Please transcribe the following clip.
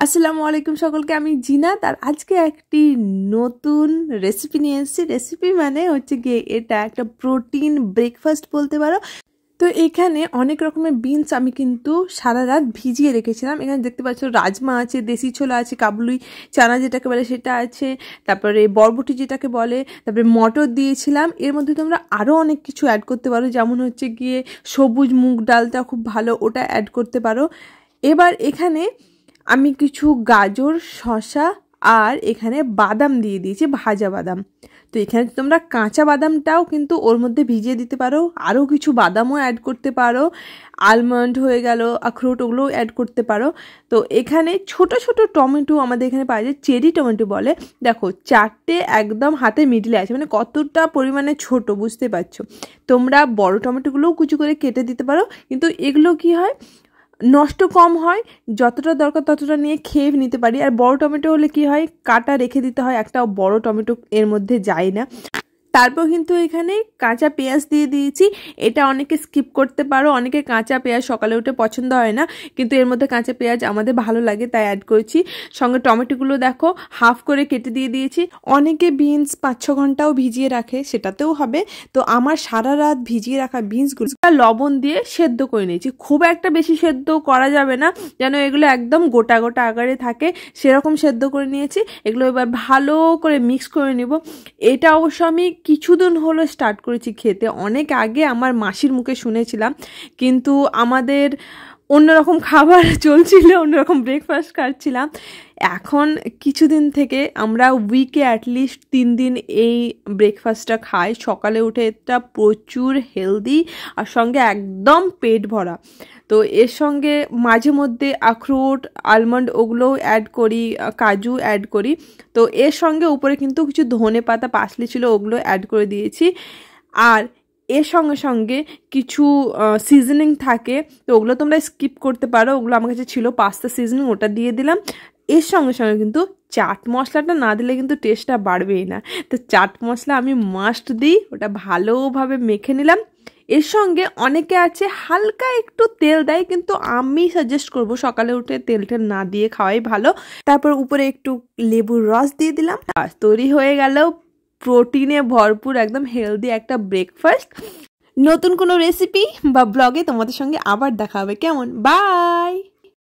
আসসালামু আলাইকুম সকলকে, আমি জিনাত। আর আজকে একটি নতুন রেসিপি নিয়ে এসেছি। রেসিপি মানে হচ্ছে গিয়ে এটা একটা প্রোটিন ব্রেকফাস্ট বলতে পারো। তো এখানে অনেক রকমের বিনস আমি কিন্তু সারা রাত ভিজিয়ে রেখেছিলাম। এখানে দেখতে পাচ্ছ রাজমা আছে, দেশি ছোলা আছে, কাবুলি চানা যেটাকে বলে সেটা আছে, তারপরে বরবটি যেটাকে বলে, তারপরে মটর দিয়েছিলাম। এর মধ্যে তোমরা আরও অনেক কিছু অ্যাড করতে পারো, যেমন হচ্ছে গিয়ে সবুজ মুগ ডালটা খুব ভালো, ওটা অ্যাড করতে পারো। এবার এখানে আমি কিছু গাজর, শসা আর এখানে বাদাম দিয়ে দিয়েছি, ভাজা বাদাম। তো এখানে তোমরা কাঁচা বাদামটাও কিন্তু ওর মধ্যে ভিজিয়ে দিতে পারো, আরও কিছু বাদামও অ্যাড করতে পারো, আলমন্ড হয়ে গেল, আখরোট, ওগুলোও অ্যাড করতে পারো। তো এখানে ছোট ছোট টমেটো আমাদের এখানে পাওয়া যায়, চেরি টমেটো বলে। দেখো 4টে একদম হাতের মিডিলে আছে, মানে কতটা পরিমাণে ছোট বুঝতে পারছো। তোমরা বড় টমেটোগুলোও কুচি করে কেটে দিতে পারো, কিন্তু এগুলো কি হয়, নষ্ট কম হয়, যতটা দরকার ততটা নিয়ে খেয়ে নিতে পারি। আর বড় টমেটো হলে কি হয়, কাটা রেখে দিতে হয়, একটা বড় টমেটো এর মধ্যে যায় না। তারপর কিন্তু এখানে কাঁচা পেঁয়াজ দিয়ে দিয়েছি। এটা অনেকে স্কিপ করতে পারো, অনেকে কাঁচা পেঁয়াজ সকালে উঠে পছন্দ হয় না, কিন্তু এর মধ্যে কাঁচা পেঁয়াজ আমাদের ভালো লাগে তাই অ্যাড করেছি। সঙ্গে টমেটোগুলো দেখো হাফ করে কেটে দিয়ে দিয়েছি। অনেকে বিনস 5-6 ঘন্টাও ভিজিয়ে রাখে, সেটাতেও হবে। তো আমার সারা রাত ভিজিয়ে রাখা বিনসগুলো লবণ দিয়ে সেদ্ধ করে নিয়েছি। খুব একটা বেশি সেদ্ধ করা যাবে না, যেন এগুলো একদম গোটা গোটা আকারে থাকে, সেরকম সেদ্ধ করে নিয়েছি। এগুলো এবার ভালো করে মিক্স করে নিব। এটা অবশ্য আমি কিছুদিন হলো স্টার্ট করেছি খেতে, অনেক আগে আমার মাসির মুখে শুনেছিলাম, কিন্তু আমাদের অন্যরকম খাবার চলছিল, অন্যরকম ব্রেকফাস্ট খাচ্ছিলাম। এখন কিছুদিন থেকে আমরা উইকে অ্যাটলিস্ট 3 দিন এই ব্রেকফাস্টটা খাই। সকালে উঠে এটা প্রচুর হেলদি, আর সঙ্গে একদম পেট ভরা। তো এর সঙ্গে মাঝে মধ্যে আখরোট, আলমন্ড ওগুলোও অ্যাড করি, কাজু অ্যাড করি। তো এর সঙ্গে উপরে কিন্তু কিছু ধনে পাতা, পাসলি ছিল, ওগুলো অ্যাড করে দিয়েছি। আর এর সঙ্গে সঙ্গে কিছু সিজনিং থাকে, তো ওগুলো তোমরা স্কিপ করতে পারো, ওগুলো আমার কাছে ছিল পাস্তা সিজনিং, ওটা দিয়ে দিলাম। এর সঙ্গে সঙ্গে কিন্তু চাট মশলাটা না দিলে কিন্তু টেস্টটা বাড়বেই না, তো চাট মশলা আমি মাস্ট দিই, ওটা ভালোভাবে মেখে নিলাম। এর সঙ্গে অনেকে আছে হালকা একটু তেল দেয়, কিন্তু আমি সাজেস্ট করব সকালে উঠে তেলটা না দিয়ে খাওয়াই ভালো। তারপর উপরে একটু লেবুর রস দিয়ে দিলাম, তৈরি হয়ে গেল প্রোটিনে ভরপুর একদম হেলদি একটা ব্রেকফাস্ট। নতুন কোনো রেসিপি বা ব্লগে তোমাদের সঙ্গে আবার দেখা হবে, কেমন? বাই।